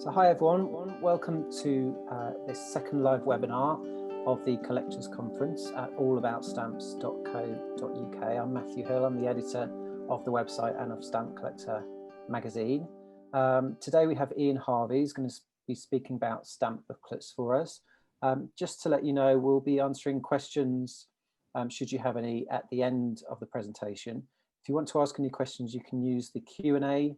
So hi everyone, welcome to this second live webinar of the Collectors Conference at allaboutStamps.co.uk. I'm Matthew Hill, I'm the editor of the website and of Stamp Collector magazine. Today we have Ian Harvey, who's going to be speaking about stamp booklets for us. Just to let you know, we'll be answering questions, should you have any, at the end of the presentation. If you want to ask any questions, you can use the Q&A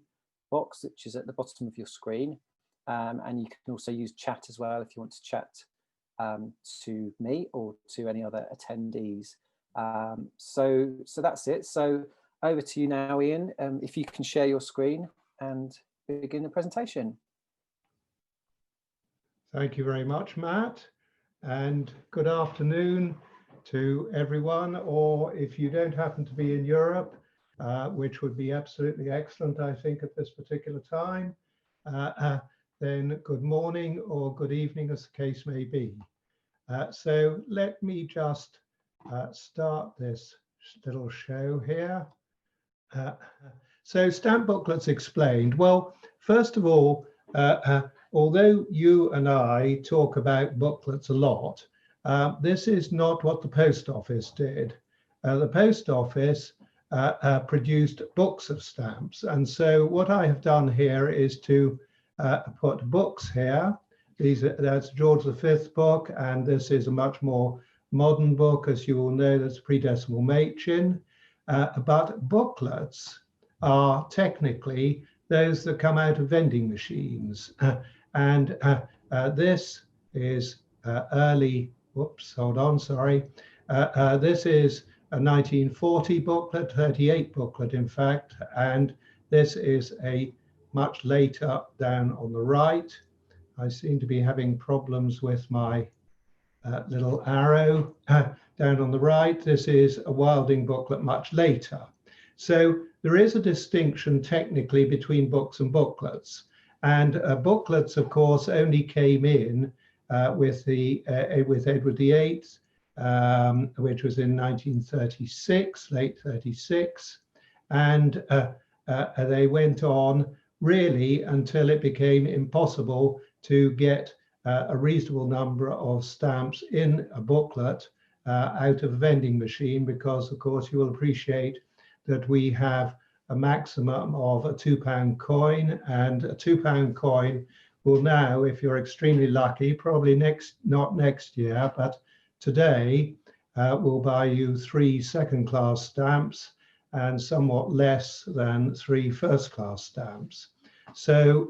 box, which is at the bottom of your screen. And you can also use chat as well if you want to chat to me or to any other attendees. So that's it. So over to you now, Ian, if you can share your screen and begin the presentation. Thank you very much, Matt, and good afternoon to everyone, or if you don't happen to be in Europe, which would be absolutely excellent, I think, at this particular time, then good morning or good evening, as the case may be. So let me just start this little show here. So Stamp Booklets Explained. Well, first of all, although you and I talk about booklets a lot, this is not what the post office did. The post office produced books of stamps. And so what I have done here is to put books here. That's George V book, and this is a much more modern book, as you all know, that's pre-decimal Machin. But booklets are technically those that come out of vending machines. And this is early, whoops, hold on, sorry. This is a 1940 booklet, 38 booklet, in fact, and this is a much later down on the right. I seem to be having problems with my little arrow down on the right. This is a Wilding booklet much later. So there is a distinction technically between books and booklets. And booklets, of course, only came in with Edward VIII, which was in 1936, late 36. And they went on really until it became impossible to get a reasonable number of stamps in a booklet out of a vending machine, because of course you will appreciate that we have a maximum of a £2 coin, and a £2 coin will now, if you're extremely lucky, probably not next year, but today will buy you 3 second-class stamps and somewhat less than 3 first-class stamps. So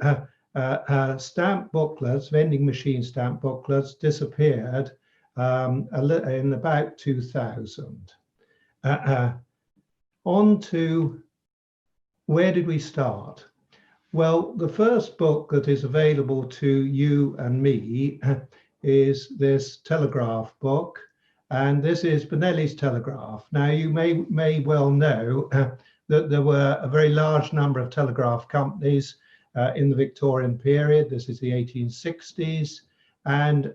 stamp booklets, vending machine stamp booklets, disappeared in about 2000. On to where did we start? Well, the first book that is available to you and me is this telegraph book, and this is Benelli's Telegraph. Now, you may well know that there were a very large number of telegraph companies in the Victorian period. This is the 1860s, and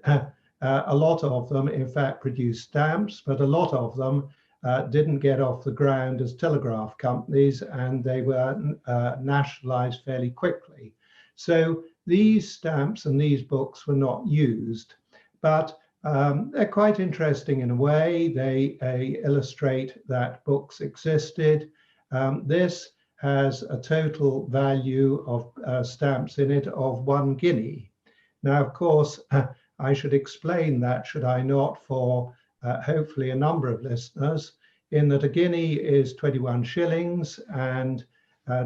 a lot of them, in fact, produced stamps, but a lot of them didn't get off the ground as telegraph companies, and they were nationalized fairly quickly. So these stamps and these books were not used, but they're quite interesting in a way. They illustrate that books existed. This has a total value of stamps in it of 1 guinea. Now, of course, I should explain that, should I not, for hopefully a number of listeners, in that a guinea is 21 shillings, and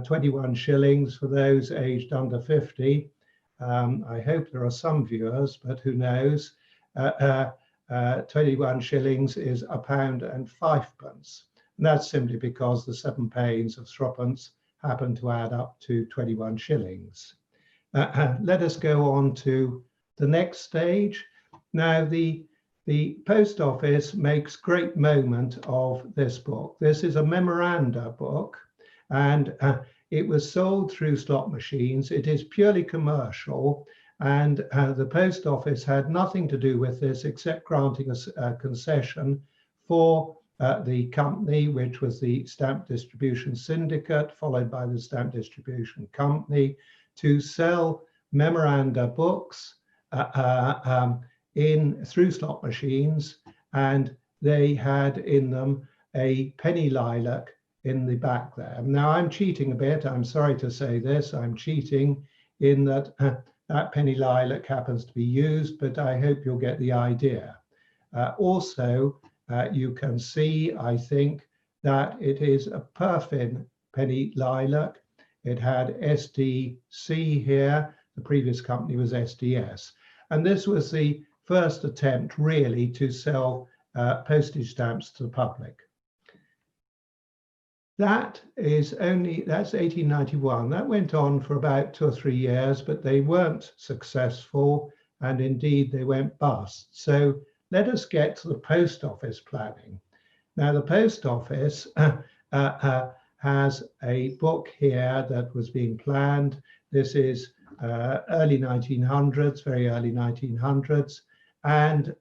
21 shillings for those aged under 50. I hope there are some viewers, but who knows, 21 shillings is £1.05. And that's simply because the 7 panes of threepence happen to add up to 21 shillings. Let us go on to the next stage. Now, the post office makes great moment of this book. This is a memoranda book, and it was sold through slot machines. It is purely commercial, and the post office had nothing to do with this except granting a concession for the company, which was the Stamp Distribution Syndicate, followed by the Stamp Distribution Company, to sell memoranda books in through slot machines, and they had in them a penny lilac in the back there. Now I'm cheating a bit, I'm sorry to say this, I'm cheating in that that penny lilac happens to be used, but I hope you'll get the idea. Also, you can see, I think, that it is a Perfin penny lilac. It had SDC here, the previous company was SDS. And this was the first attempt really to sell postage stamps to the public. That's 1891. That went on for about 2 or 3 years, but they weren't successful, and indeed they went bust. So let us get to the post office planning. Now the post office has a book here that was being planned. This is early 1900s, very early 1900s, and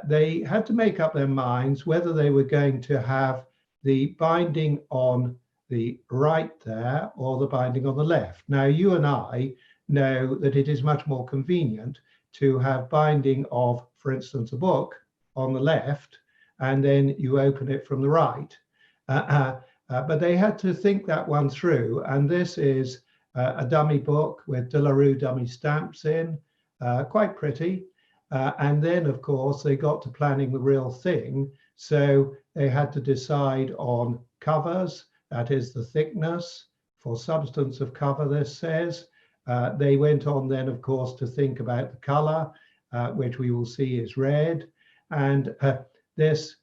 they had to make up their minds whether they were going to have the binding on the right there or the binding on the left. Now, you and I know that it is much more convenient to have binding of, for instance, a book on the left, and then you open it from the right. But they had to think that one through, and this is a dummy book with De La Rue dummy stamps in, quite pretty. And then, of course, they got to planning the real thing. So they had to decide on covers, that is the thickness for substance of cover, this says. They went on then, of course, to think about the color, which we will see is red. And this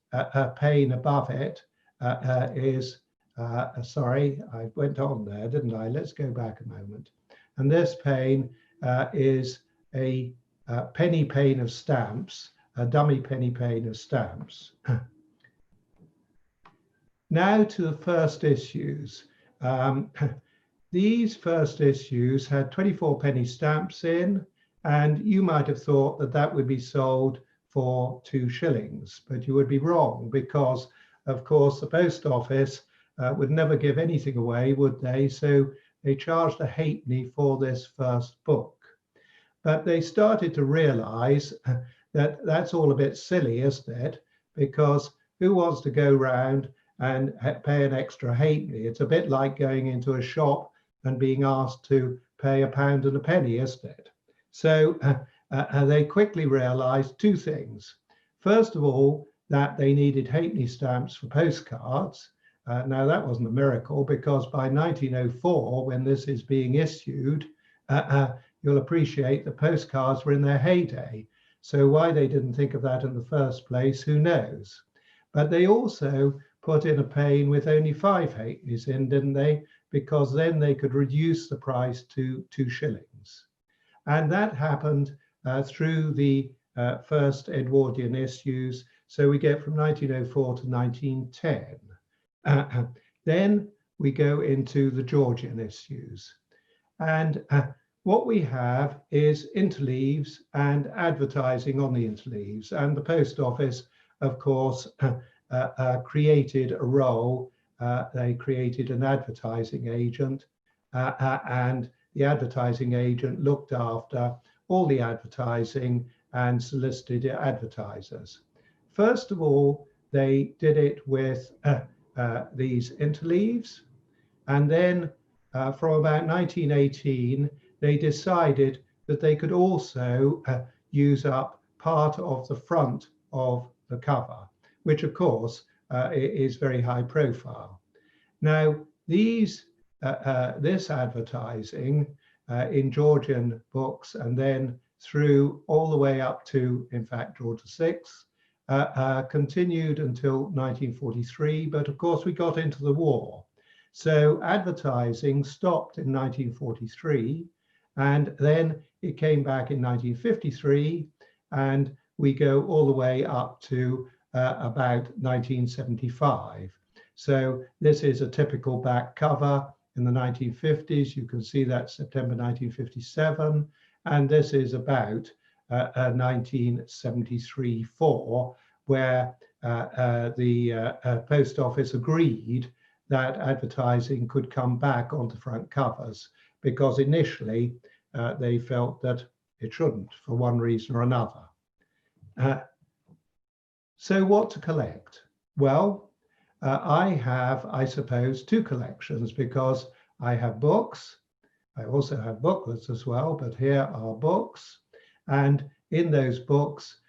pane above it is, sorry, I went on there, didn't I? Let's go back a moment. And this pane is a penny pane of stamps, a dummy penny pane of stamps. Now to the first issues. These first issues had 24 penny stamps in, and you might have thought that that would be sold for 2 shillings, but you would be wrong, because of course the post office would never give anything away, would they? So they charged a halfpenny for this first book. But they started to realize that that's all a bit silly, isn't it? Because who wants to go round and pay an extra halfpenny? It's a bit like going into a shop and being asked to pay £1 and a penny, isn't it? So they quickly realized 2 things. First of all, that they needed halfpenny stamps for postcards. Now that wasn't a miracle, because by 1904, when this is being issued, you'll appreciate the postcards were in their heyday. So why they didn't think of that in the first place, who knows? But they also put in a pane with only 5 halfpennies in, didn't they? Because then they could reduce the price to 2 shillings. And that happened through the first Edwardian issues. So we get from 1904 to 1910. Then we go into the Georgian issues. And what we have is interleaves and advertising on the interleaves. And the post office, of course, created a role. They created an advertising agent, and the advertising agent looked after all the advertising and solicited advertisers. First of all, they did it with these interleaves, and then from about 1918, they decided that they could also use up part of the front of the cover, which of course is very high profile. Now, this advertising in Georgian books, and then through all the way up to, in fact, George VI, continued until 1943, but of course we got into the war. So advertising stopped in 1943, and then it came back in 1953, and we go all the way up to about 1975. So this is a typical back cover in the 1950s. You can see that September 1957, and this is about 1973-4, where the post office agreed that advertising could come back onto front covers. because initially they felt that it shouldn't for one reason or another. So what to collect? Well, I have, I suppose, two collections, because I have books. I also have booklets as well, but here are books. And in those books,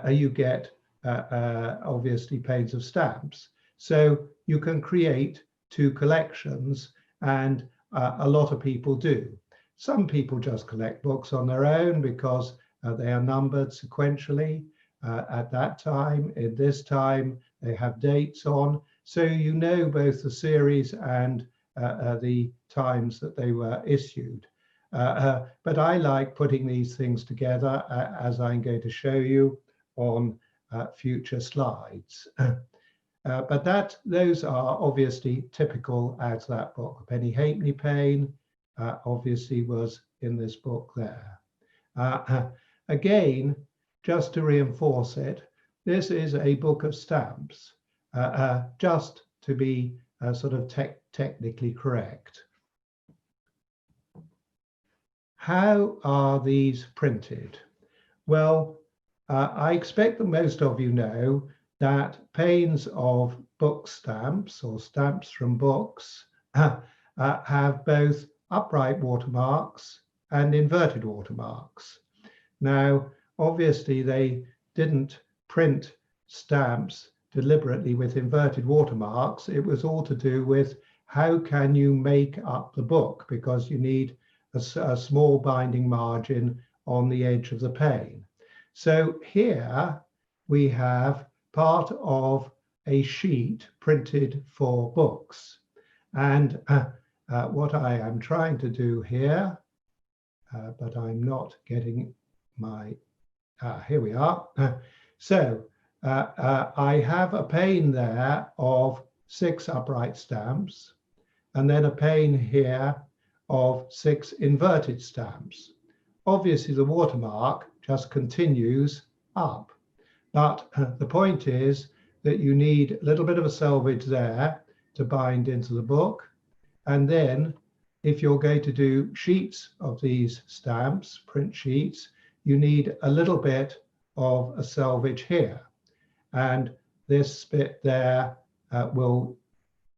you get obviously panes of stamps. So you can create two collections, and a lot of people do. Some people just collect books on their own because they are numbered sequentially at that time. In this time, they have dates on. So you know both the series and the times that they were issued. But I like putting these things together, as I'm going to show you on future slides. But those are obviously typical as that book. Penny Halfpenny Pane obviously was in this book there. Again, just to reinforce it, this is a book of stamps, just to be sort of technically correct. How are these printed? Well, I expect that most of you know that panes of book stamps, or stamps from books, have both upright watermarks and inverted watermarks. Now, obviously, they didn't print stamps deliberately with inverted watermarks. It was all to do with how can you make up the book, because you need a small binding margin on the edge of the pane. So here we have part of a sheet printed for books. And what I am trying to do here, but I'm not getting my, here we are. So I have a pane there of 6 upright stamps, and then a pane here of 6 inverted stamps. Obviously, the watermark just continues up. But the point is that you need a little bit of a selvage there to bind into the book. And then if you're going to do sheets of these stamps, print sheets, you need a little bit of a selvage here. And this bit there will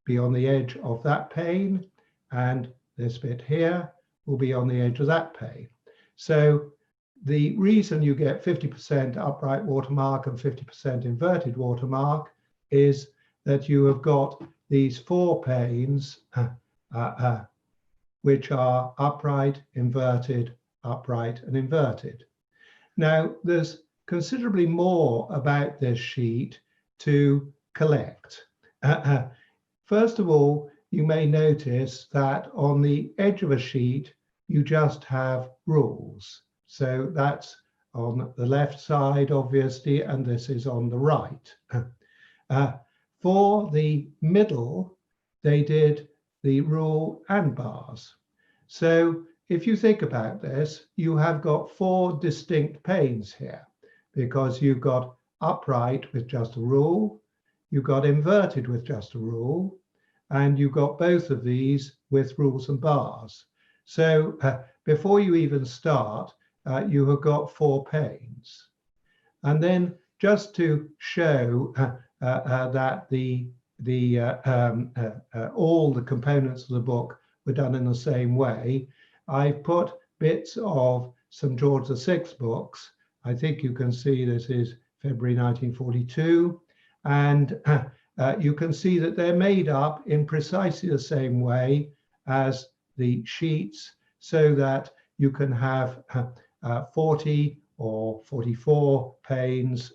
be on the edge of that pane, and this bit here will be on the edge of that pane. So the reason you get 50% upright watermark and 50% inverted watermark is that you have got these 4 panes which are upright, inverted, upright, and inverted. Now, there's considerably more about this sheet to collect. First of all, you may notice that on the edge of a sheet, you just have rules. So that's on the left side, obviously, and this is on the right. For the middle, they did the rule and bars. So if you think about this, you have got 4 distinct panes here, because you've got upright with just a rule, you've got inverted with just a rule, and you've got both of these with rules and bars. So before you even start, you have got 4 panes. And then just to show that all the components of the book were done in the same way, I've put bits of some George VI books. I think you can see this is February 1942. And you can see that they're made up in precisely the same way as the sheets, so that you can have 40 or 44 panes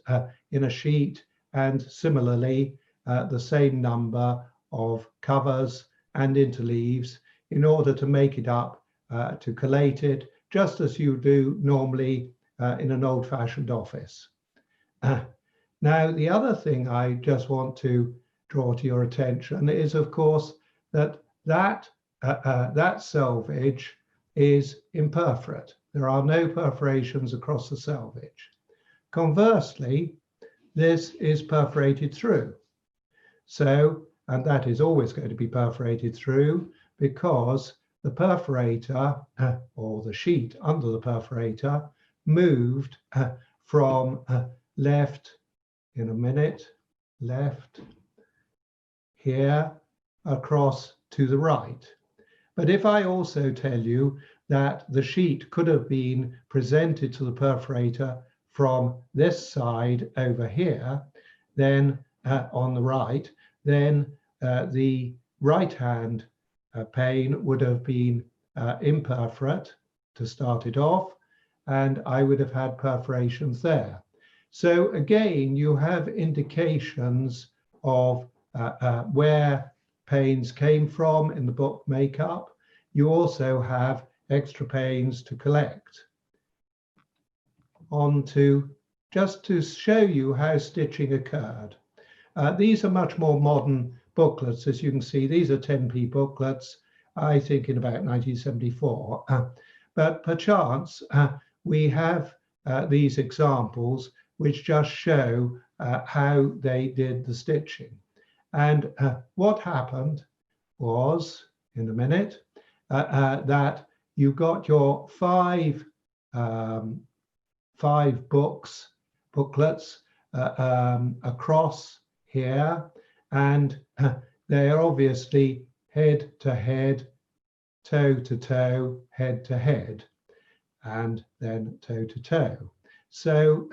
in a sheet, and similarly the same number of covers and interleaves in order to make it up, to collate it, just as you do normally in an old-fashioned office. Now, the other thing I just want to draw to your attention is, of course, that selvage is imperforate. There are no perforations across the selvage. Conversely, this is perforated through. So, and that is always going to be perforated through, because the perforator or the sheet under the perforator moved from left, in a minute, left here across to the right. But if I also tell you that the sheet could have been presented to the perforator from this side over here, then on the right, then the right-hand pane would have been imperforate to start it off, and I would have had perforations there. So again, you have indications of where panes came from in the book makeup. You also have extra panes to collect. On to, just to show you how stitching occurred. These are much more modern booklets. As you can see, these are 10p booklets, I think in about 1974. But perchance, we have these examples which just show how they did the stitching. And what happened was, in a minute, that you got your five booklets across here, and they are obviously head to head, toe to toe, head to head, and then toe to toe. So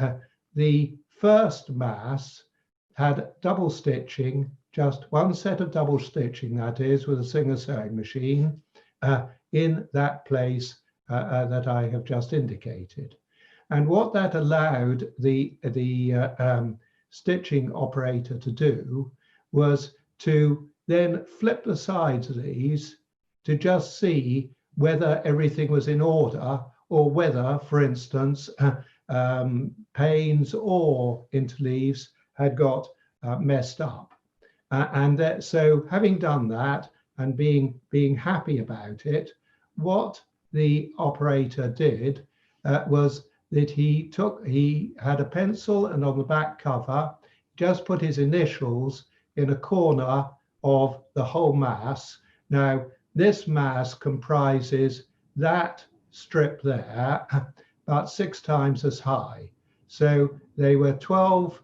the first mass had double stitching, just one set of double stitching, that is, with a Singer sewing machine in that place that I have just indicated. And what that allowed the stitching operator to do was to then flip the sides of these to just see whether everything was in order, or whether, for instance, panes or interleaves had got messed up. So having done that and being happy about it, what the operator did was that he had a pencil, and on the back cover, just put his initials in a corner of the whole mass. Now, this mass comprises that strip there, about 6 times as high. So they were 12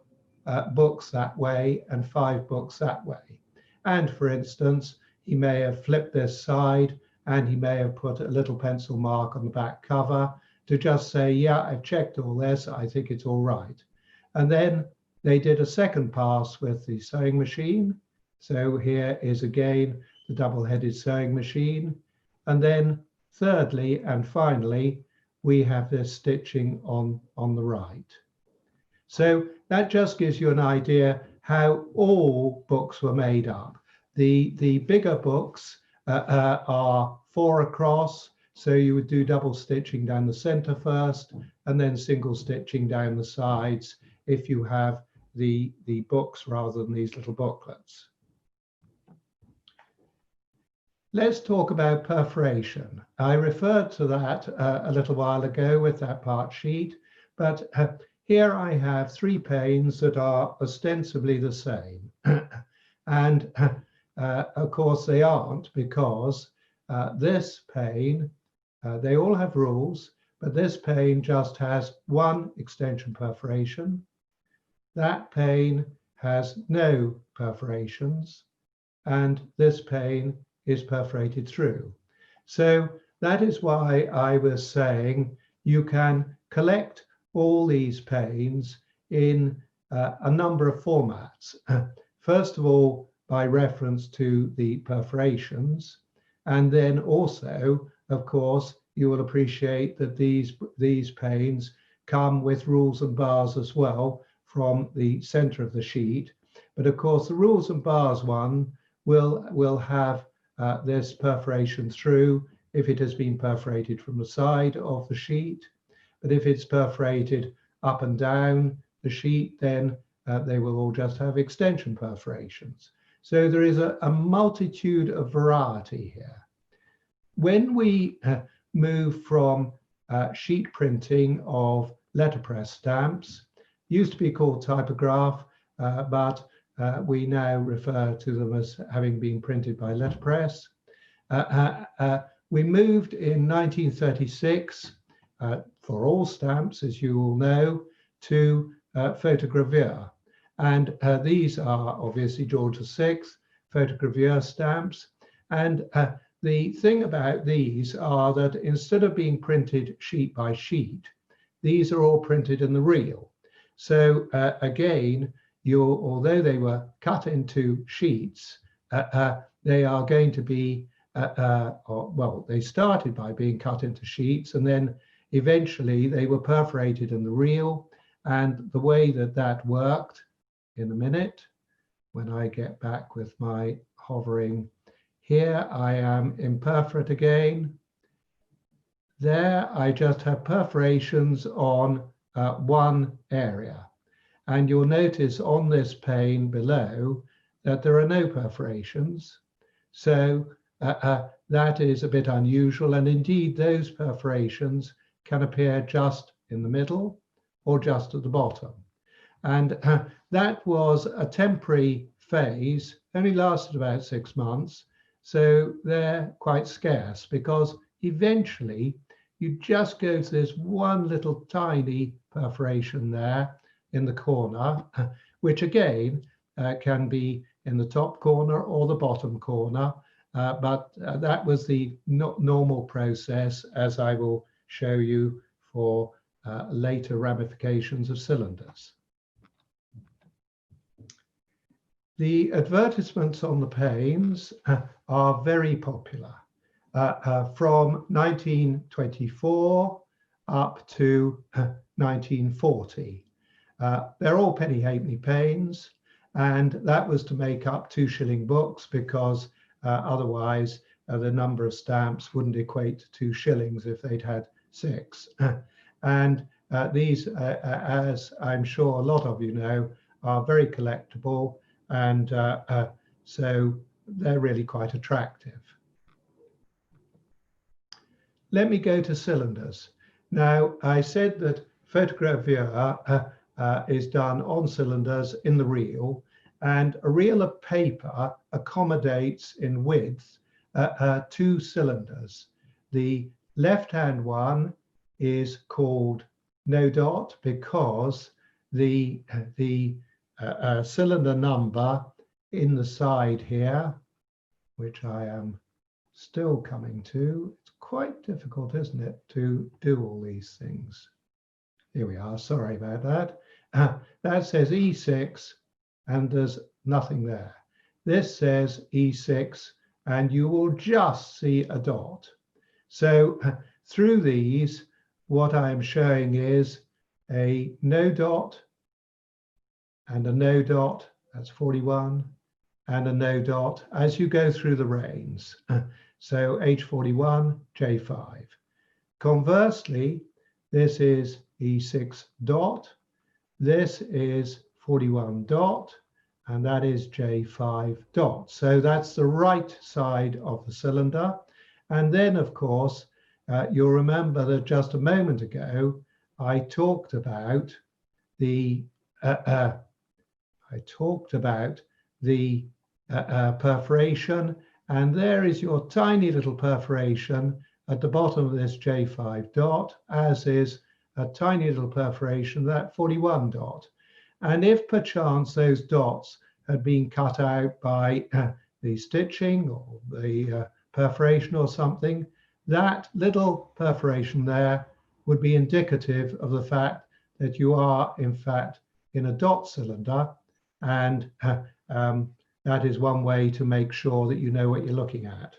books that way and 5 books that way. And for instance, he may have flipped this side, and he may have put a little pencil mark on the back cover to just say, yeah, I've checked all this, I think it's all right. And then they did a second pass with the sewing machine. So here is again the double-headed sewing machine. And then thirdly and finally, we have this stitching on the right. So that just gives you an idea how all books were made up. The bigger books are 4 across, so you would do double stitching down the center first, and then single stitching down the sides if you have the books rather than these little booklets. Let's talk about perforation. I referred to that a little while ago with that part sheet, but here I have 3 panes that are ostensibly the same. And of course they aren't, because this pane, they all have rules, but this pane just has 1 extension perforation. That pane has no perforations, and this pane is perforated through. So that is why I was saying you can collect all these panes in a number of formats. First of all, by reference to the perforations, and then also, of course, you will appreciate that these panes come with rules and bars as well from the center of the sheet. But of course, the rules and bars one will have this perforation through if it has been perforated from the side of the sheet. But if it's perforated up and down the sheet, then they will all just have extension perforations. So there is a multitude of variety here. When we move from sheet printing of letterpress stamps, used to be called typograph, but we now refer to them as having been printed by letterpress. we moved in 1936 for all stamps, as you all know, to Photogravure. And these are obviously George VI Photogravure stamps. And the thing about these are that instead of being printed sheet by sheet, these are all printed in the reel. So again, although they were cut into sheets, they are going to be, well, they started by being cut into sheets, and then eventually they were perforated in the reel. And the way that that worked, in a minute, when I get back with my hovering here, I am in perforate again. There, I just have perforations on one area. And you'll notice on this pane below that there are no perforations. So that is a bit unusual. And indeed, those perforations can appear just in the middle or just at the bottom. And that was a temporary phase, only lasted about 6 months. So they're quite scarce because eventually you just go to this one little tiny perforation there in the corner, which again can be in the top corner or the bottom corner. But that was the normal process, as I will show you for later ramifications of cylinders. The advertisements on the panes are very popular. From 1924 up to 1940. They're all penny halfpenny panes, and that was to make up 2-shilling books because otherwise the number of stamps wouldn't equate to 2 shillings if they'd had 6. And these, as I'm sure a lot of you know, are very collectible, and so they're really quite attractive. Let me go to cylinders. Now, I said that photogravure is done on cylinders in the reel, and a reel of paper accommodates in width 2 cylinders. The left-hand one is called no dot because the cylinder number in the side here, which I am still coming to. It's quite difficult, isn't it, to do all these things. Here we are, sorry about that. That says E6 and there's nothing there. This says E6 and you will just see a dot. So through these, what I'm showing is a no dot and a no dot, that's 41, and a no dot as you go through the reins. So H41, J5. Conversely, this is E6 dot, this is 41 dot, and that is J5 dot. So that's the right side of the cylinder. And then, of course, you'll remember that just a moment ago, I talked about the perforation, and there is your tiny little perforation at the bottom of this J5 dot, as is a tiny little perforation, that 41 dot. And if perchance those dots had been cut out by the stitching or the perforation or something, that little perforation there would be indicative of the fact that you are, in fact, in a dot cylinder, and that is one way to make sure that you know what you're looking at.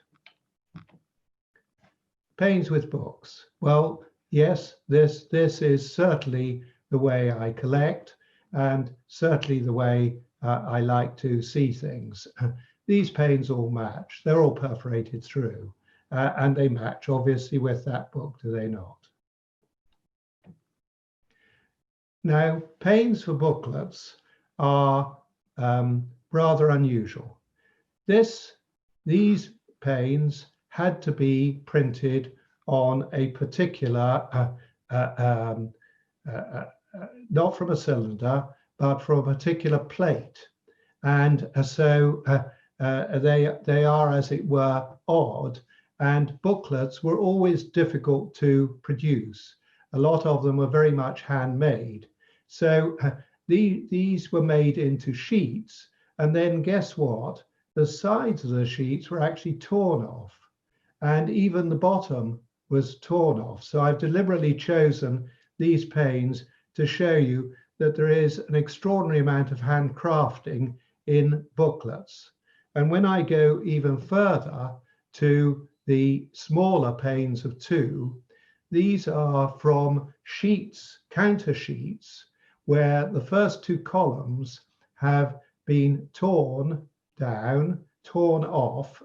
Panes with books. Well, yes, this is certainly the way I collect, and certainly the way I like to see things. These panes all match. They're all perforated through, and they match, obviously, with that book, do they not? Now, panes for booklets are rather unusual. These panes had to be printed on a particular, not from a cylinder, but from a particular plate. And so they are, as it were, odd. and booklets were always difficult to produce. A lot of them were very much handmade. So these were made into sheets, and then guess what? The sides of the sheets were actually torn off, and even the bottom was torn off. So I've deliberately chosen these panes to show you that there is an extraordinary amount of handcrafting in booklets. And when I go even further to the smaller panes of 2, these are from sheets, counter sheets, where the first 2 columns have been torn down, torn off,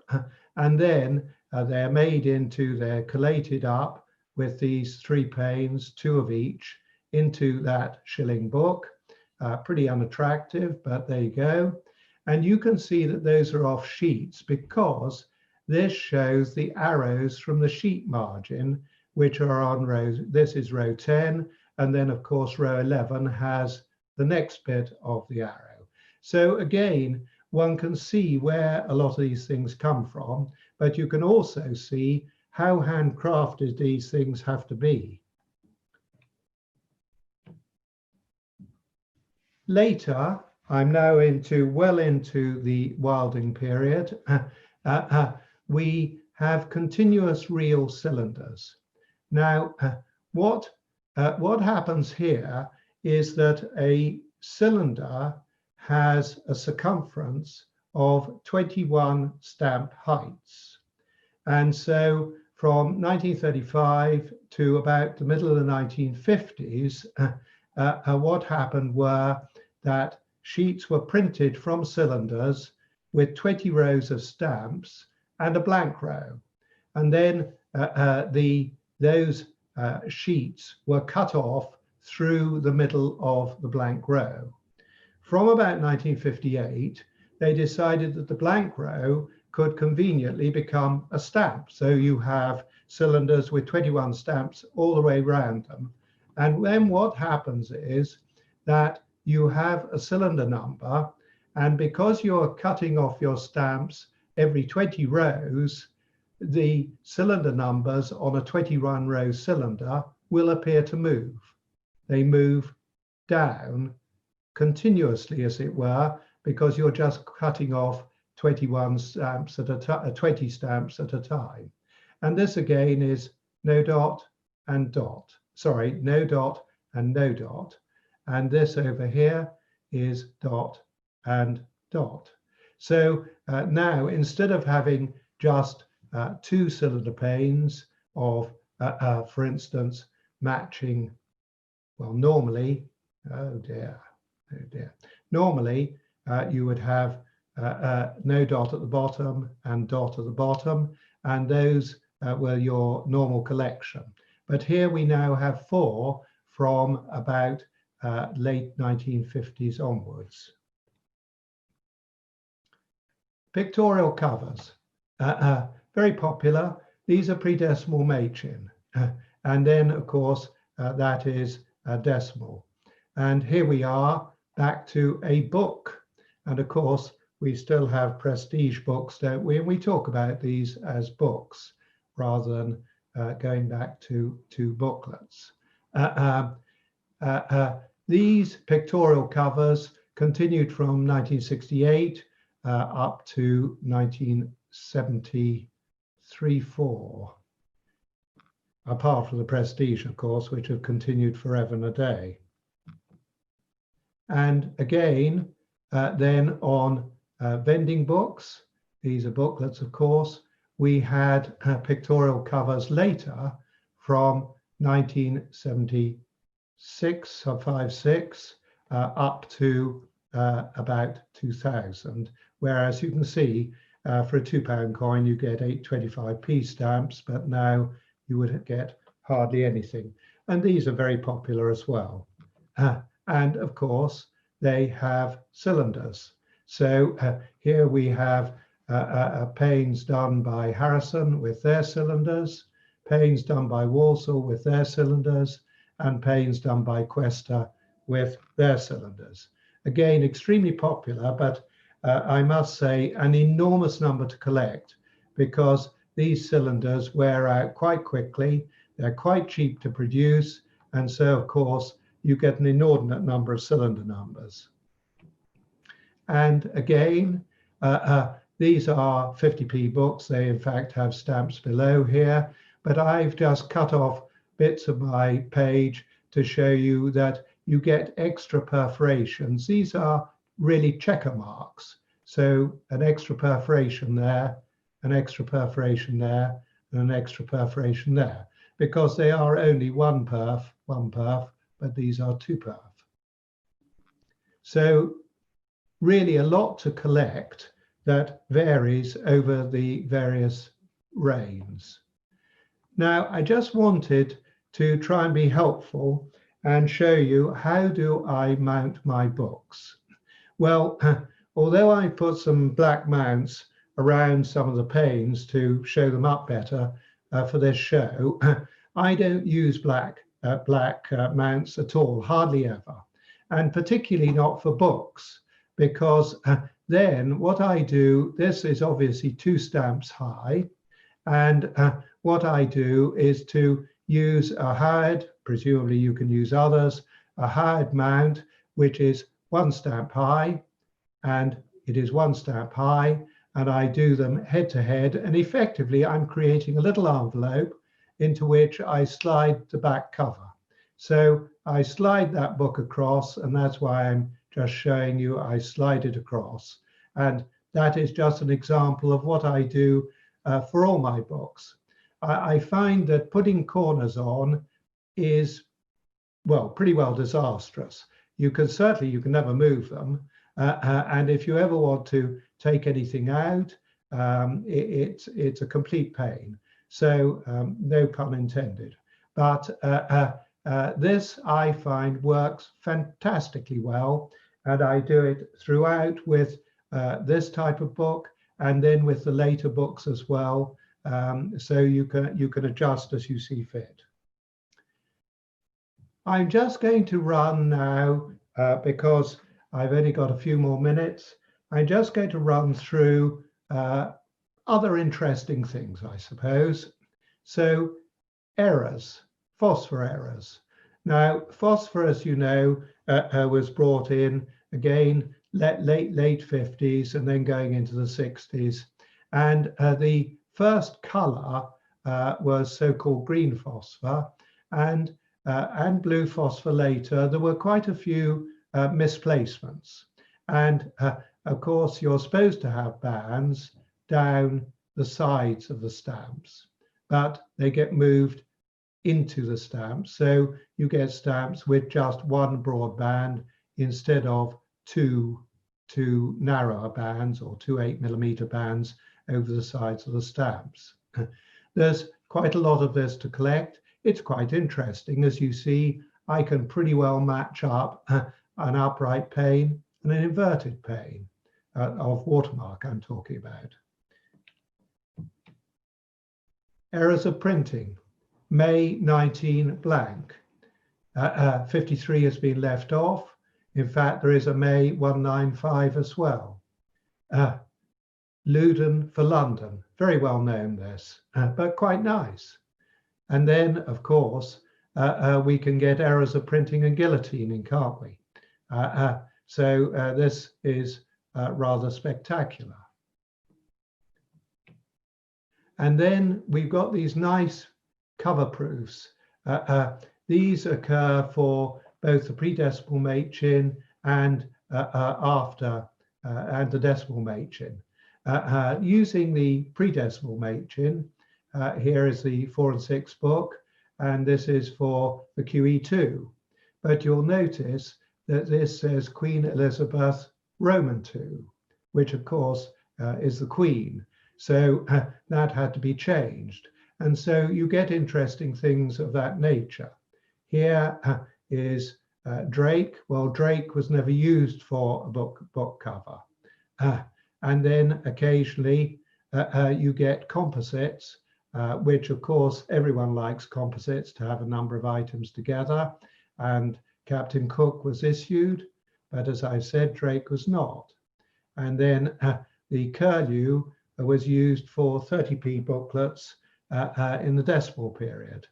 and then they're made into, they're collated up with these 3 panes, 2 of each, into that shilling book. Pretty unattractive, but there you go. And you can see that those are off sheets because this shows the arrows from the sheet margin, which are on row, this is row 10, and then of course row 11 has the next bit of the arrow. So again, one can see where a lot of these things come from, but you can also see how handcrafted these things have to be. Later, I'm now well into the Wilding period. We have continuous reel cylinders. Now, what happens here is that a cylinder has a circumference of 21 stamp heights. And so from 1935 to about the middle of the 1950s, what happened were that sheets were printed from cylinders with 20 rows of stamps and a blank row. And then those sheets were cut off through the middle of the blank row. From about 1958, they decided that the blank row could conveniently become a stamp. So you have cylinders with 21 stamps all the way around them. And then what happens is that you have a cylinder number, and because you're cutting off your stamps every 20 rows, the cylinder numbers on a 21 row cylinder will appear to move. They move down continuously, as it were, because you're just cutting off 21 stamps at a time, 20 stamps at a time. And this again is no dot and dot. Sorry, no dot and no dot. And this over here is dot and dot. So now, instead of having just 2 cylinder panes of, for instance, matching, well, normally, oh dear, normally you would have no dot at the bottom and dot at the bottom, and those were your normal collection. But here we now have 4 from about late 1950s onwards. Pictorial covers, very popular. These are pre-decimal Machin. And then, of course, that is decimal. And here we are back to a book. And of course, we still have prestige books, don't we? And we talk about these as books rather than going back to booklets. These pictorial covers continued from 1968 up to 1973-4, apart from the prestige, of course, which have continued forever and a day. And again, then on vending books, these are booklets, of course, we had pictorial covers later from 1976 or 56 up to about 2000, whereas you can see for a £2 coin you get 825p stamps, but now you would get hardly anything. And these are very popular as well. And of course, they have cylinders. So here we have panes done by Harrison with their cylinders, panes done by Walsall with their cylinders, and panes done by Questa with their cylinders. Again, extremely popular, but I must say an enormous number to collect, because these cylinders wear out quite quickly. They're quite cheap to produce. And so, of course, you get an inordinate number of cylinder numbers. And again, these are 50p books. They, in fact, have stamps below here. But I've just cut off bits of my page to show you that you get extra perforations. These are really checker marks. So an extra perforation there, an extra perforation there, and an extra perforation there, because they are only one perf, but these are two perf. So really a lot to collect that varies over the various reigns. Now, I just wanted to try and be helpful and show you how do I mount my books. Well, although I put some black mounts around some of the panes to show them up better for this show, I don't use black mounts at all, hardly ever, and particularly not for books, because then what I do, this is obviously 2 stamps high, and what I do is to use a Howard, presumably you can use others, a Howard mount, which is 1 stamp high, and it is 1 stamp high, and I do them head to head, and effectively I'm creating a little envelope into which I slide the back cover. So I slide that book across, and that's why I'm just showing you I slide it across. And that is just an example of what I do for all my books. I find that putting corners on is, well, pretty well disastrous. You can never move them. And if you ever want to take anything out, it's a complete pain. So no pun intended. But this I find works fantastically well. And I do it throughout with this type of book, and then with the later books as well. So you can adjust as you see fit. I'm just going to run now because I've only got a few more minutes. I'm just going to run through other interesting things, I suppose. So errors, phosphor errors. Now, phosphor, as you know, was brought in again late 50s and then going into the 60s. And the first color was so-called green phosphor, and blue phosphor later. There were quite a few misplacements. And of course, you're supposed to have bands down the sides of the stamps, but they get moved into the stamps. So you get stamps with just 1 broad band instead of two narrower bands or 2 8mm bands over the sides of the stamps. There's quite a lot of this to collect. It's quite interesting. As you see, I can pretty well match up an upright pane and an inverted pane of watermark I'm talking about. Errors of printing. May 19 blank. 53 has been left off. In fact, there is a May 195 as well. Loudon for London, very well known this, but quite nice. And then, of course, we can get errors of printing and guillotining, can't we? So this is rather spectacular. And then we've got these nice cover proofs. These occur for both the pre-decimal Machin and after and the decimal Machin. Using the pre-decimal Machin, here is the 4 and 6 book, and this is for the QE2. But you'll notice that this says Queen Elizabeth Roman II, which of course is the Queen. So that had to be changed. And so you get interesting things of that nature. Here is Drake. Well, Drake was never used for a book cover. And then occasionally you get composites, which of course everyone likes composites to have a number of items together. And Captain Cook was issued, but as I said, Drake was not. And then the Curlew, was used for 30p booklets in the decimal period.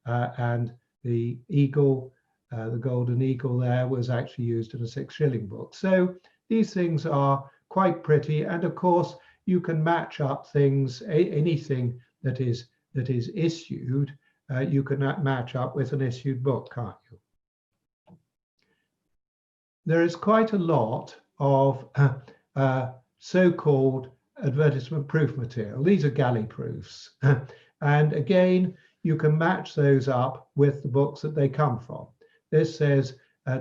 And the eagle, the golden eagle there, was actually used in a 6-shilling book. So these things are quite pretty. And of course, you can match up things, anything that is issued, you can match up with an issued book, can't you? There is quite a lot of so-called advertisement proof material. These are galley proofs. And again, you can match those up with the books that they come from. This says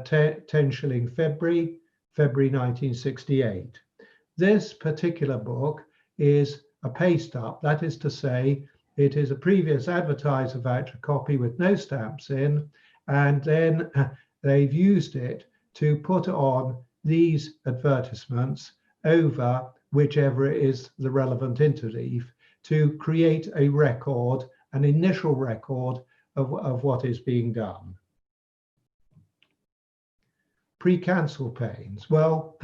10 shilling February 1968. This particular book is a paste up. That is to say, it is a previous advertiser voucher copy with no stamps in, and then they've used it to put on these advertisements over whichever is the relevant interleaf to create a record, an initial record of what is being done. Pre-cancel panes. Well,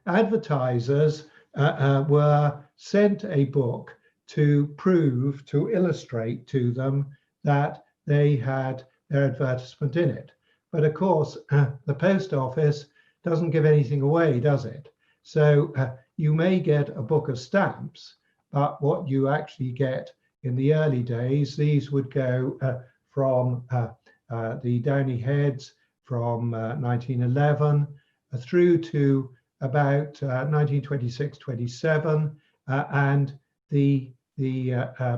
advertisers were sent a book to prove, to illustrate to them that they had their advertisement in it. But of course, the post office doesn't give anything away, does it? So you may get a book of stamps, but what you actually get in the early days, these would go from the Downy Heads from 1911 through to about 1926-27, and the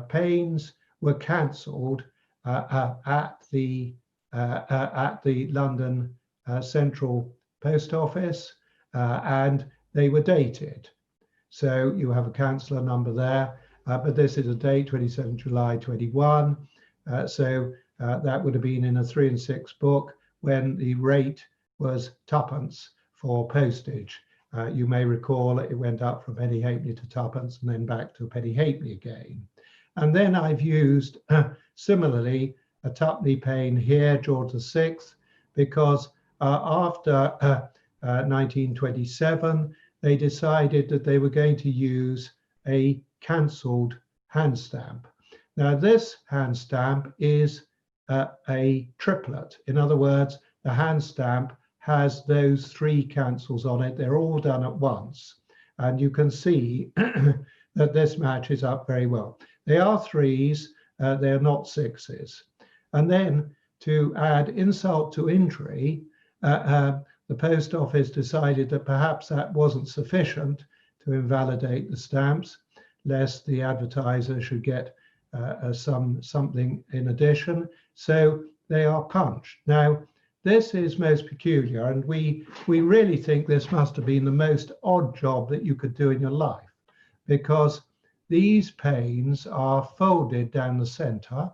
panes were cancelled at the London Central Post Office, and they were dated. So you have a canceller number there, but this is a date, 27 July 21. So that would have been in a 3 and 6 book when the rate was twopence for postage. You may recall it went up from penny halfpenny to twopence and then back to a penny halfpenny again. And then I've used similarly a twopenny pane here, George VI, because after 1927, they decided that they were going to use a cancelled hand stamp. Now this hand stamp is a triplet. In other words, the hand stamp has those 3 cancels on it. They're all done at once. And you can see that this matches up very well. They are 3s, they're not 6s. And then to add insult to injury, the post office decided that perhaps that wasn't sufficient to invalidate the stamps, lest the advertiser should get something in addition. So they are punched. Now, this is most peculiar, and we really think this must have been the most odd job that you could do in your life, because these panes are folded down the center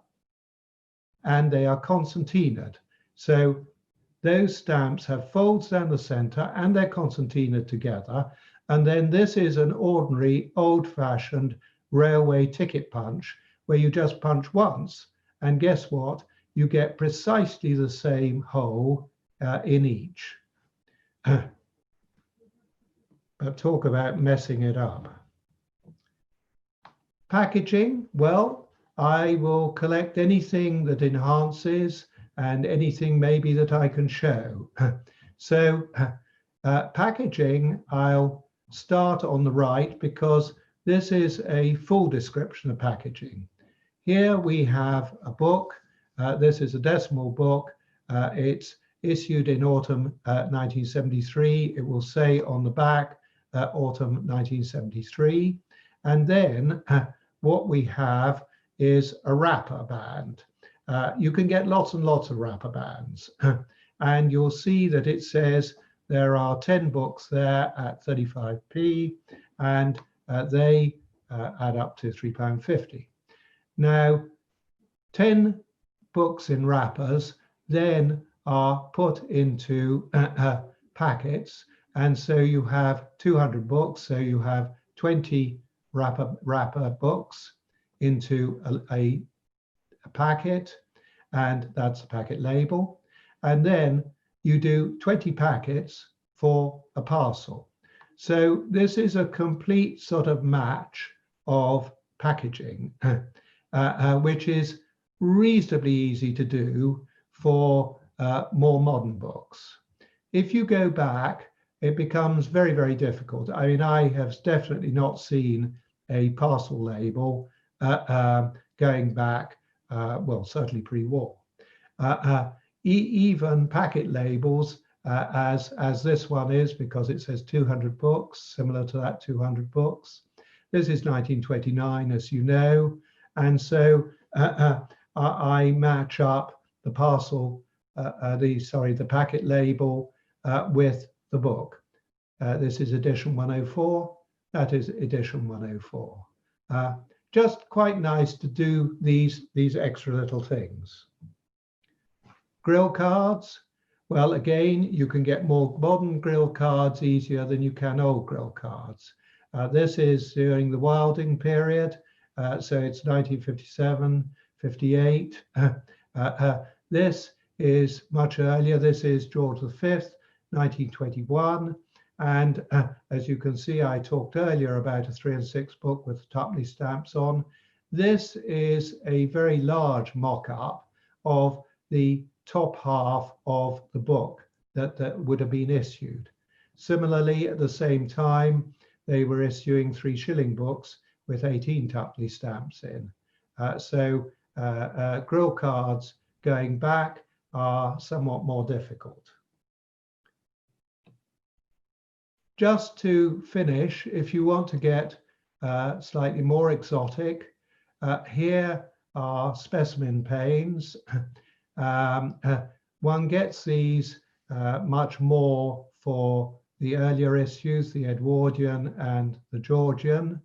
and they are concertinaed. So those stamps have folds down the center and they're concertinaed together. And then this is an ordinary old-fashioned railway ticket punch where you just punch once, and guess what? You get precisely the same hole in each. But talk about messing it up. Packaging, well, I will collect anything that enhances and anything maybe that I can show. So packaging, I'll start on the right because this is a full description of packaging. Here we have a book. This is a decimal book. It's issued in autumn 1973. It will say on the back, autumn 1973. And then what we have is a wrapper band. You can get lots and lots of wrapper bands. And you'll see that it says there are 10 books there at 35p, and they add up to £3.50. Now, 10 books in wrappers then are put into packets, and so you have 200 books, so you have 20 wrapper books into a packet, and that's a packet label, and then you do 20 packets for a parcel. So this is a complete sort of match of packaging, which is reasonably easy to do for more modern books. If you go back, it becomes very, very difficult. I mean, I have definitely not seen a parcel label going back, well, certainly pre-war. Even packet labels, as this one is, because it says 200 books, similar to that 200 books. This is 1929, as you know, and so I match up the parcel, the packet label with the book. This is edition 104. That is edition 104. Just quite nice to do these extra little things. Grill cards. Well, again, you can get more modern grill cards easier than you can old grill cards. This is during the Wilding period, so it's 1957, 58. This is much earlier. This is George V, 1921. And as you can see, I talked earlier about a 3 and 6 book with tuppenny stamps on. This is a very large mock-up of the top half of the book that would have been issued. Similarly, at the same time, they were issuing 3 shilling books with 18 tuppenny stamps in. So grill cards going back are somewhat more difficult. Just to finish, if you want to get slightly more exotic, here are specimen panes. One gets these much more for the earlier issues, the Edwardian and the Georgian.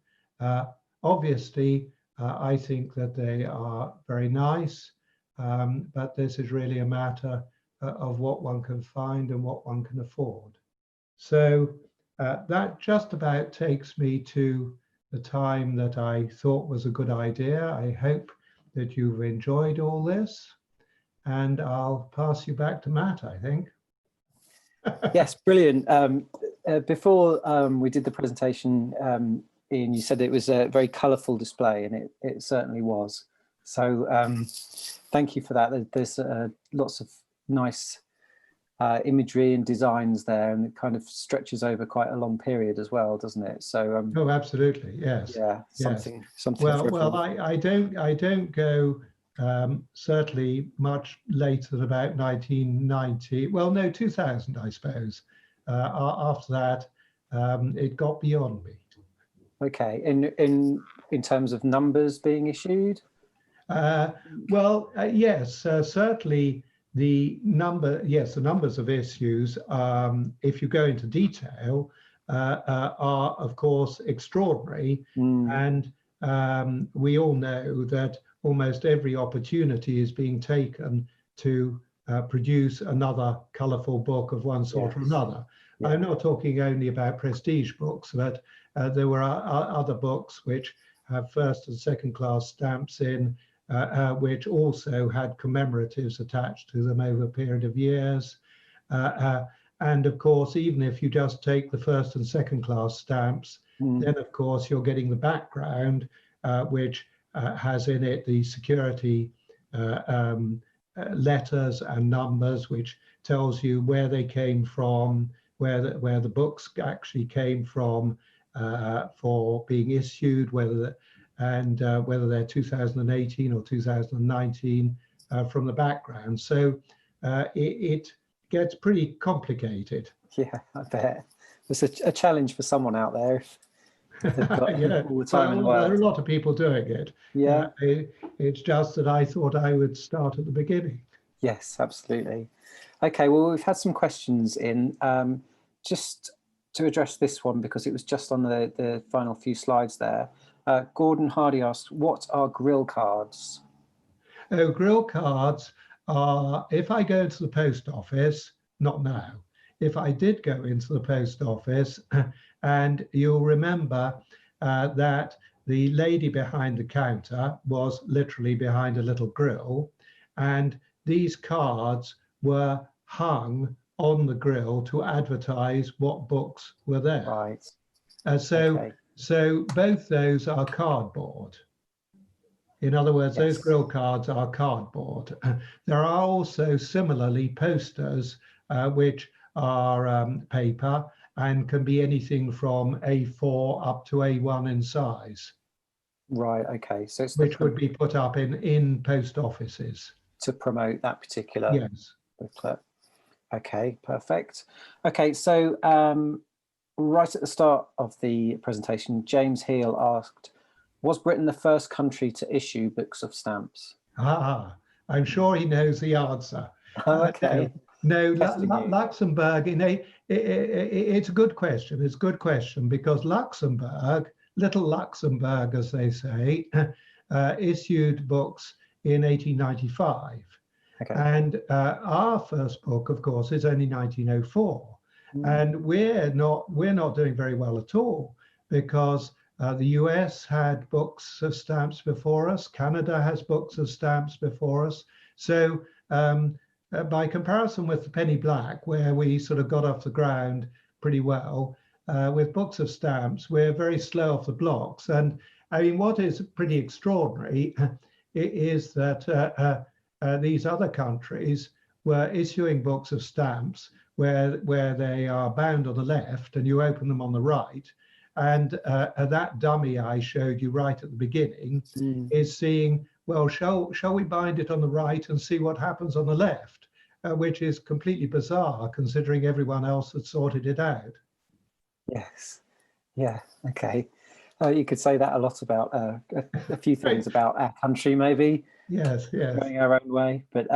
Obviously, I think that they are very nice, but this is really a matter of what one can find and what one can afford. So that just about takes me to the time that I thought was a good idea. I hope that you've enjoyed all this, and I'll pass you back to Matt, I think. Yes, brilliant. Before we did the presentation, Ian, you said it was a very colourful display, and it certainly was. So thank you for that. There's lots of nice imagery and designs there, and it kind of stretches over quite a long period as well, doesn't it? So oh, absolutely, yes. Yeah, something. Well, I don't go certainly much later than about 1990. Well, no, 2000, I suppose. After that, it got beyond me. Okay, in terms of numbers being issued? Well, yes, certainly the numbers of issues, if you go into detail, are of course extraordinary. And we all know that almost every opportunity is being taken to produce another colourful book of one sort or another. Yeah. I'm not talking only about prestige books, but there were other books which have first and second class stamps in, which also had commemoratives attached to them over a period of years. And of course, even if you just take the first and second class stamps, then of course you're getting the background, which has in it the security letters and numbers, which tells you where they came from, where the books actually came from for being issued, whether they're 2018 or 2019 from the background. So it gets pretty complicated. Yeah, I bet. It's a challenge for someone out there. They've got all the time in the world. There are a lot of people doing it. Yeah. It's just that I thought I would start at the beginning. Yes, absolutely. Okay, well, we've had some questions in. Just to address this one, because it was just on the final few slides there. Gordon Hardy asked, what are grill cards? Oh, grill cards are, if I go to the post office, not now, if I did go into the post office, and you'll remember that the lady behind the counter was literally behind a little grill, and these cards were hung on the grill to advertise what books were there. Right. So So both those are cardboard. In other words, those Yes. grill cards are cardboard. There are also similarly posters, which are paper and can be anything from A4 up to A1 in size. Right. Okay. So it's which would be put up in post offices. to promote that particular Yes. booklet. Okay. Perfect. Okay. So right at the start of the presentation, James Heal asked, was Britain the first country to issue books of stamps? Ah, I'm sure he knows the answer. Oh, okay. No, Testing you. Luxembourg, it's a good question. It's a good question because Luxembourg, little Luxembourg, as they say, issued books in 1895. Okay. And our first book, of course, is only 1904. And we're not doing very well at all because the US had books of stamps before us. Canada has books of stamps before us. So by comparison with the penny black, where we sort of got off the ground pretty well, with books of stamps, we're very slow off the blocks. And I mean, what is pretty extraordinary is that these other countries were issuing books of stamps where they are bound on the left and you open them on the right. And that dummy I showed you right at the beginning is seeing, well, shall we bind it on the right and see what happens on the left, which is completely bizarre considering everyone else had sorted it out. Yes. Yeah. Okay. You could say that a lot about a few things about our country, maybe. Yes, yes. Going our own way. But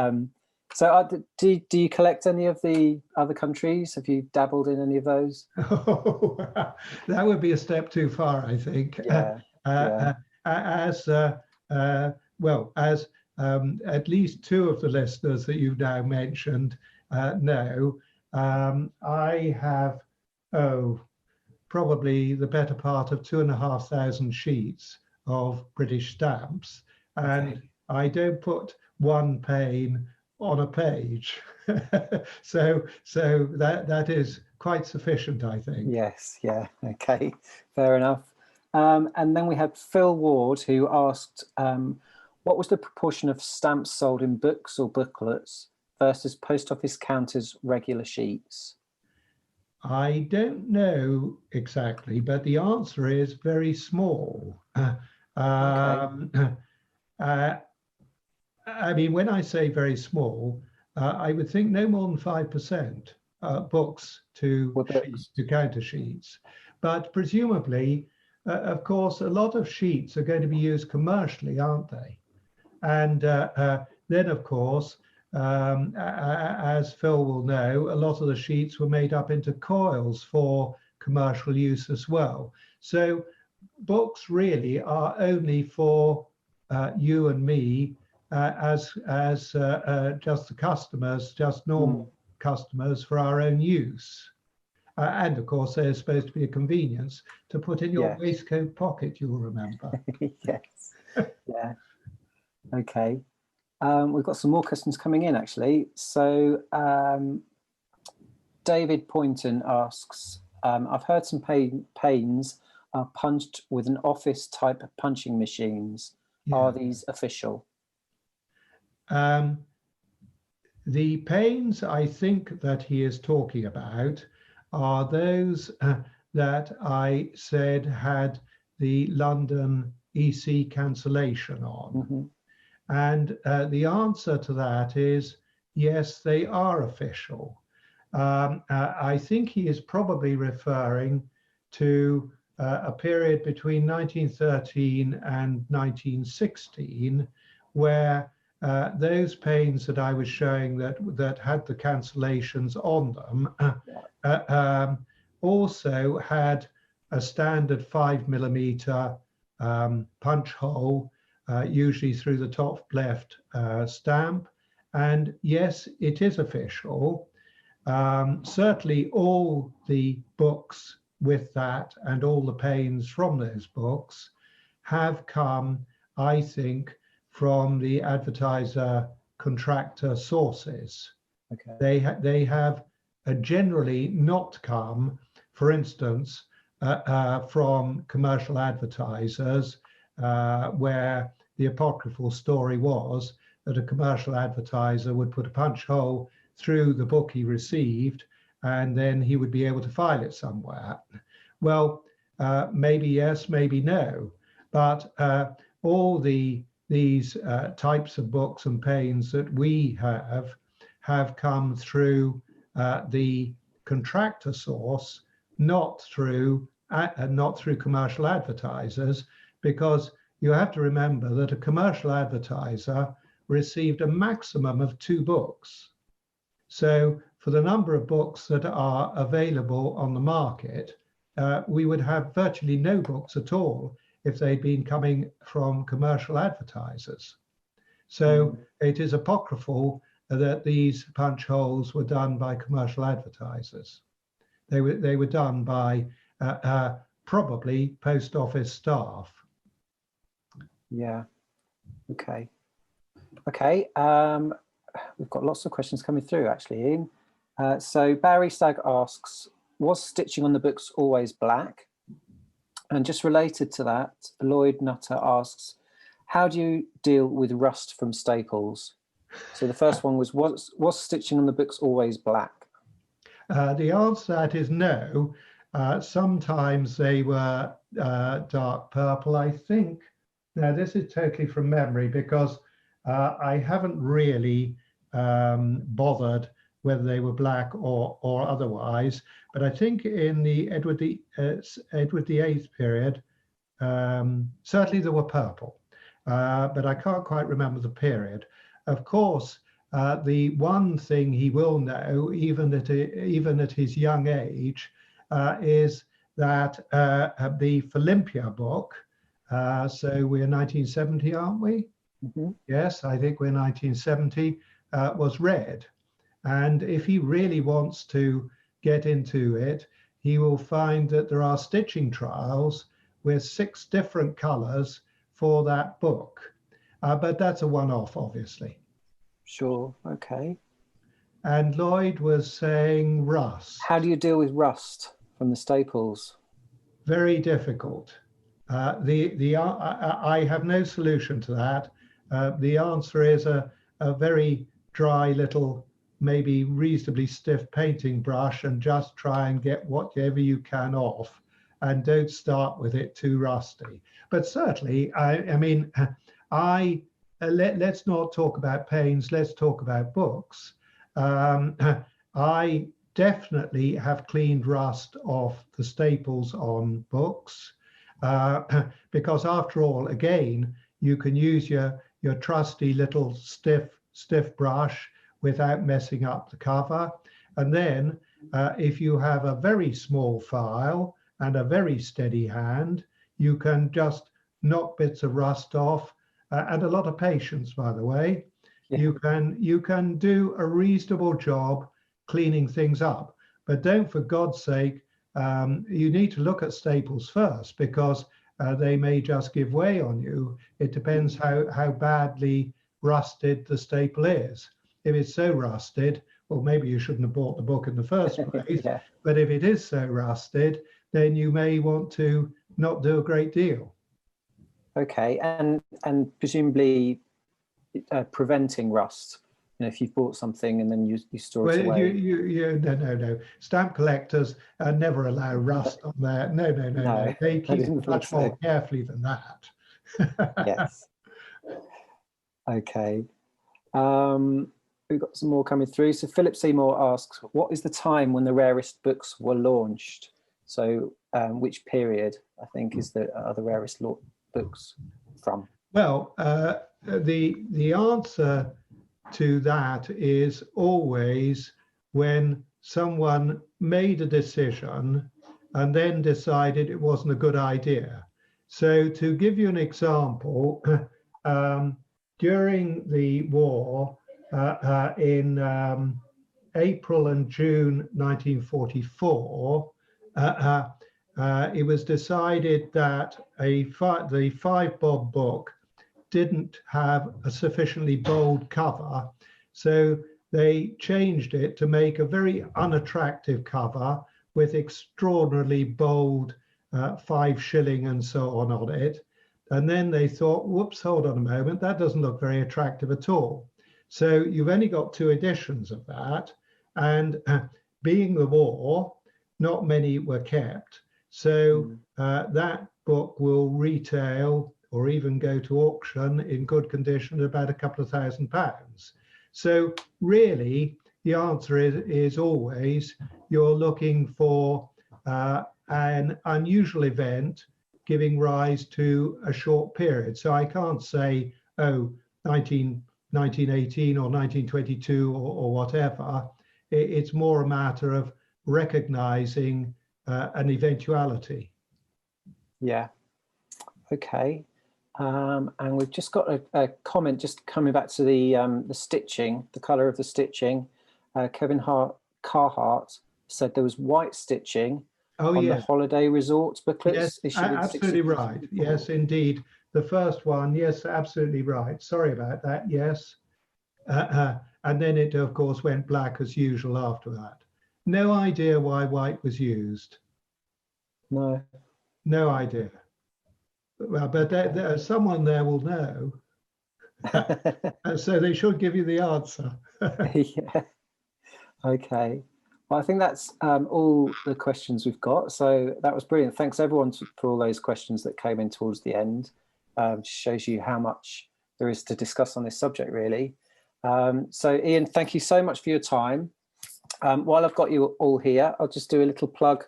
so do you collect any of the other countries? Have you dabbled in any of those? Oh, that would be a step too far, I think. Yeah. As at least two of the listeners that you've now mentioned know, I have, probably the better part of 2,500 sheets of British stamps. And I don't put one pane on a page. so that is quite sufficient, I think. Yes, yeah, okay, fair enough. And then we had Phil Ward, who asked, what was the proportion of stamps sold in books or booklets versus post office counters regular sheets? I don't know exactly, but the answer is very small. I mean, when I say very small, I would think no more than 5% books to counter sheets. But presumably, of course, a lot of sheets are going to be used commercially, aren't they? And then, of course, as Phil will know, a lot of the sheets were made up into coils for commercial use as well. So books really are only for you and me as just the customers, just normal customers for our own use. And of course, they're supposed to be a convenience to put in your waistcoat pocket, you'll remember. Yes, yeah, okay. We've got some more questions coming in, actually. So David Poynton asks, I've heard some panes are punched with an office type punching machines. Yeah. Are these official? The panes I think that he is talking about are those that I said had the London EC cancellation on. And the answer to that is, yes, they are official. I think he is probably referring to a period between 1913 and 1916, where those panes that I was showing that had the cancellations on them also had a standard 5mm punch hole, usually through the top left stamp. And yes, it is official. Certainly all the books with that and all the panes from those books have come, I think, from the advertiser contractor sources. Okay. They have generally not come, for instance, from commercial advertisers, where the apocryphal story was that a commercial advertiser would put a punch hole through the book he received, and then he would be able to file it somewhere. Well, maybe yes, maybe no, but all these types of books and panes that we have come through the contractor source, not through commercial advertisers, because you have to remember that a commercial advertiser received a maximum of 2 books. So for the number of books that are available on the market, we would have virtually no books at all if they'd been coming from commercial advertisers. So it is apocryphal that these punch holes were done by commercial advertisers. They were done by probably post office staff. Yeah. Okay. We've got lots of questions coming through, actually, Ian. So Barry Stagg asks, was stitching on the books always black? And just related to that, Lloyd Nutter asks, how do you deal with rust from staples? So the first one was stitching on the books always black? The answer to that is no. Sometimes they were dark purple, I think. Now, this is totally from memory because I haven't really bothered whether they were black or otherwise. But I think in the Edward VIII period, certainly there were purple, but I can't quite remember the period. Of course, the one thing he will know, even at his young age, is that the Olympia book, so we're 1970, aren't we? Mm-hmm. Yes, I think we're 1970, was red. And if he really wants to get into it, he will find that there are stitching trials with 6 different colors for that book. But that's a one-off, obviously. Sure, okay. And Lloyd was saying rust. How do you deal with rust from the staples? Very difficult. I have no solution to that. The answer is a very dry little, maybe reasonably stiff painting brush, and just try and get whatever you can off, and don't start with it too rusty. But certainly, let's not talk about paints, let's talk about books. I definitely have cleaned rust off the staples on books, because after all, again, you can use your trusty little stiff brush without messing up the cover. And then if you have a very small file and a very steady hand, you can just knock bits of rust off, and a lot of patience, by the way. Yeah. You can do a reasonable job cleaning things up, but don't, for God's sake, you need to look at staples first, because they may just give way on you. It depends how badly rusted the staple is. If it's so rusted, well, maybe you shouldn't have bought the book in the first place. Yeah. But if it is so rusted, then you may want to not do a great deal. Okay, and presumably preventing rust. You know, if you've bought something and then you store it away. No. Stamp collectors never allow rust on there. No. They keep much more carefully than that. Yes. Okay. We've got some more coming through. So Philip Seymour asks, what is the time when the rarest books were launched? So which period, I think, are the rarest books from? Well, the answer to that is always when someone made a decision and then decided it wasn't a good idea. So to give you an example, during the war in April and June 1944, it was decided that the 5-bob book didn't have a sufficiently bold cover, so they changed it to make a very unattractive cover with extraordinarily bold 5 shilling and so on it. And then they thought, whoops, hold on a moment, that doesn't look very attractive at all. So you've only got 2 editions of that. And being the war, not many were kept. So that book will retail or even go to auction in good condition at about a couple of £1,000. So really, the answer is always you're looking for an unusual event giving rise to a short period. So I can't say, oh, 1918 or 1922 or whatever. It's more a matter of recognizing an eventuality. Yeah. Okay. And we've just got a comment just coming back to the stitching, the color of the stitching. Kevin Carhart said there was white stitching on the holiday resorts booklets. Yes, absolutely right. Yes, indeed. The first one, yes, absolutely right. Sorry about that. Yes. And then it, of course, went black as usual after that. No idea why white was used. No. No idea. Well, but someone there will know. So they should give you the answer. Yeah. Okay. Well, I think that's all the questions we've got. So that was brilliant. Thanks everyone for all those questions that came in towards the end. Shows you how much there is to discuss on this subject, really. So Ian, thank you so much for your time. While I've got you all here, I'll just do a little plug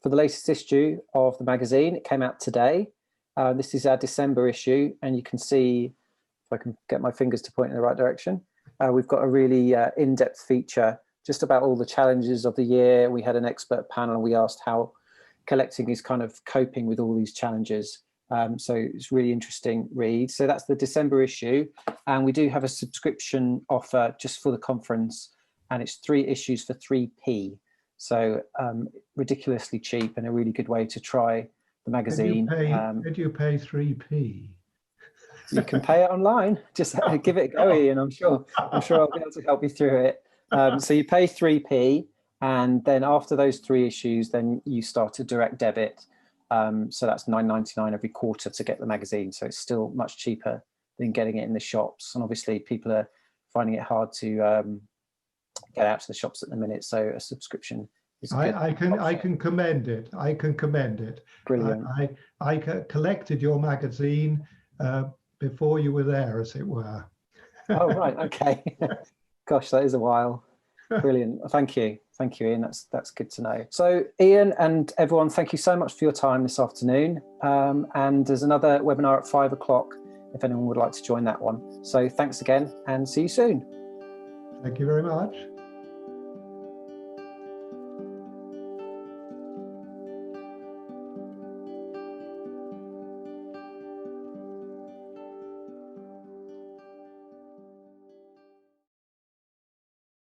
for the latest issue of the magazine. It came out today. This is our December issue, and you can see, if I can get my fingers to point in the right direction, we've got a really in-depth feature just about all the challenges of the year. We had an expert panel and we asked how collecting is kind of coping with all these challenges. So it's really interesting read. So that's the December issue. And we do have a subscription offer just for the conference, and it's 3 issues for 3p. So ridiculously cheap and a really good way to try the magazine. Did you pay 3p? You can pay it online. Just give it a go, Ian. I'm sure I'll be able to help you through it. So you pay 3p, and then after those 3 issues, then you start a direct debit. So that's £9.99 every quarter to get the magazine. So it's still much cheaper than getting it in the shops. And obviously people are finding it hard to get out to the shops at the minute. So a subscription is good. I can commend it. I can commend it. Brilliant. I collected your magazine before you were there, as it were. Oh, right. Okay. Gosh, that is a while. Brilliant. Thank you, Ian. That's good to know. So Ian and everyone, thank you so much for your time this afternoon. And there's another webinar at 5 o'clock if anyone would like to join that one. So thanks again and see you soon. Thank you very much.